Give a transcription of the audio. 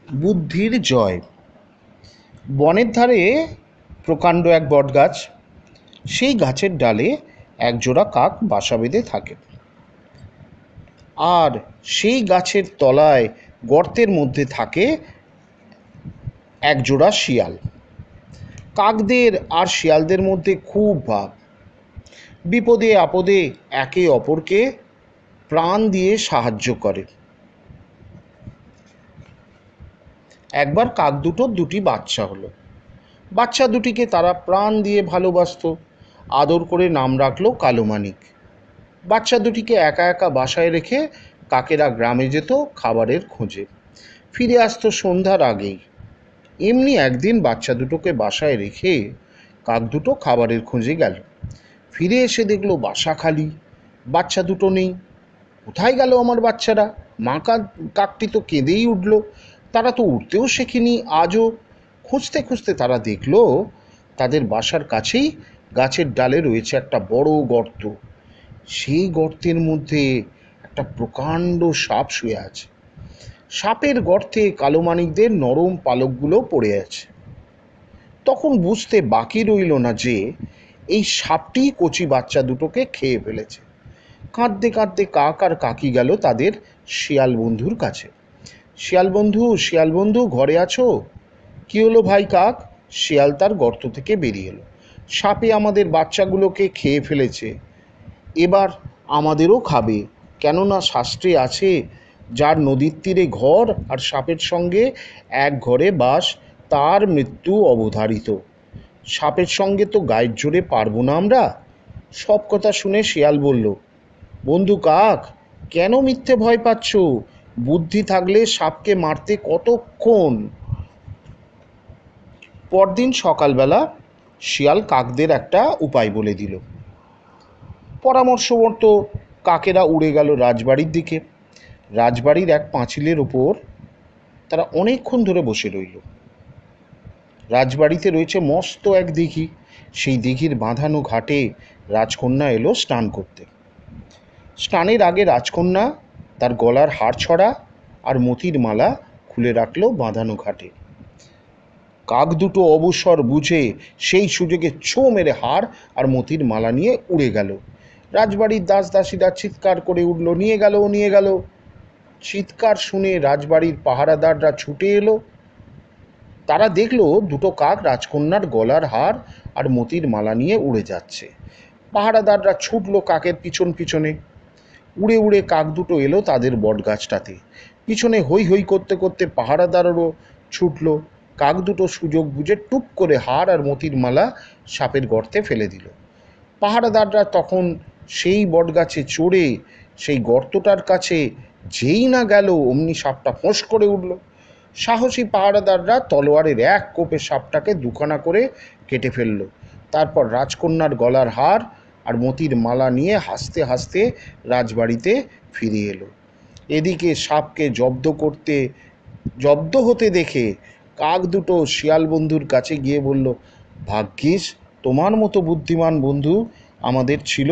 বুদ্ধির জয়। বনের ধারে প্রকাণ্ড এক বটগাছ। সেই গাছের ডালে একজোড়া কাক বাসা বেঁধে থাকে। আর সেই গাছের তলায় গর্তের মধ্যে থাকে একজোড়া শিয়াল। কাকদের আর শিয়ালদের মধ্যে খুব ভাব। বিপদে আপদে একে অপরকে প্রাণ দিয়ে সাহায্য করে। একবার কাক দুটোর দুটি বাচ্চা হলো। বাচ্চা দুটিকে তারা প্রাণ দিয়ে ভালোবাসতো। আদর করে নাম রাখলো কালো মানিক। বাচ্চা দুটিকে একা একা বাসায় রেখে কাকেরা গ্রামে যেত খাবারের খোঁজে। ফিরে আসতো সন্ধ্যার আগেই। এমনি একদিন বাচ্চা দুটোকে বাসায় রেখে কাক দুটো খাবারের খোঁজে গেল। ফিরে এসে দেখলো বাসা খালি, বাচ্চা দুটো নেই। কোথায় গেল আমার বাচ্চারা? মা কাকটি তো কেঁদেই উঠল। তারা তো উঠতেও শেখেনি আজও। খুঁজতে খুঁজতে তারা দেখলো তাদের বাসার কাছেই গাছের ডালে রয়েছে একটা বড় গর্ত। সেই গর্তের মধ্যে একটা প্রকাণ্ড সাপ শুয়ে আছে। সাপের গর্তে কালো মানিকদের নরম পালকগুলো পড়ে আছে। তখন বুঝতে বাকি রইল না যে এই সাপটি কচি বাচ্চা দুটোকে খেয়ে ফেলেছে। কাঁদতে কাঁদতে কাক আর কাকি গেল তাদের শিয়াল বন্ধুর কাছে। শিয়াল বন্ধু ঘরে আছো? কি হলো ভাই কাক? শিয়াল তার গর্ত থেকে বেরিয়ে এলো। সাপে আমাদের বাচ্চাগুলোকে খেয়ে ফেলেছে, এবার আমাদেরও খাবে। কেননা শাস্ত্রে আছে, যার নদীর তীরে ঘর আর সাপের সঙ্গে এক ঘরে বাস, তার মৃত্যু অবধারিত। সাপের সঙ্গে তো গায়ের জোরে পারবো না আমরা। সব কথা শুনে শিয়াল বলল, বন্ধু কাক, কেন মিথ্যে ভয় পাচ্ছ? বুদ্ধি থাকলে সাপকে মারতে কতক্ষণ? পরদিন সকালবেলা শিয়াল কাকদের একটা উপায় বলে দিল। পরামর্শ মতো কাকেরা উড়ে গেল রাজবাড়ির দিকে। রাজবাড়ির এক পাঁচিলের ওপর তারা অনেকক্ষণ ধরে বসে রইল। রাজবাড়িতে রয়েছে মস্ত এক দিঘি। সেই দিঘির বাঁধানো ঘাটে রাজকন্যা এলো স্নান করতে। স্নানের আগে রাজকন্যা তার গলার হার ছড়া আর মতির মালা খুলে রাখলো বাঁধানো ঘাটে। কাক দুটো অবসর বুঝে সেই সুযোগে ছো মেরে হার আর মতির মালা নিয়ে উড়ে গেল। রাজবাড়ির দাস দাসীরা চিৎকার করে উঠল, নিয়ে গেল, নিয়ে গেল। চিৎকার শুনে রাজবাড়ির পাহারাদাররা ছুটে এলো। তারা দেখলো দুটো কাক রাজকন্যার গলার হার আর মতির মালা নিয়ে উড়ে যাচ্ছে। পাহারাদাররা ছুটলো কাকের পিছন পিছনে। উড়ে উড়ে কাক দুটো এলো তাদের বটগাছটাতে। পিছনে হৈ হৈ করতে করতে পাহারাদারও ছুটলো। কাক দুটো সুযোগ বুঝে টুপ করে হার আর মতির মালা সাপের গর্তে ফেলে দিল। পাহারাদাররা তখন সেই বটগাছে চড়ে সেই গর্তটার কাছে যেই না গেল, অমনি সাপটা ফোঁস করে উঠল। সাহসী পাহারাদাররা তলোয়ারের এক কোপে সাপটাকে দুখানা করে কেটে ফেলল। তারপর রাজকন্যার গলার হার আর মতির মালা নিয়ে হাসতে হাসতে রাজবাড়িতে ফিরে এলো। এদিকে সাপকে জব্দ হতে দেখে কাক দুটো শিয়াল বন্ধুর কাছে গিয়ে বলল, ভাগ্যিস তোমার মতো বুদ্ধিমান বন্ধু আমাদের ছিল।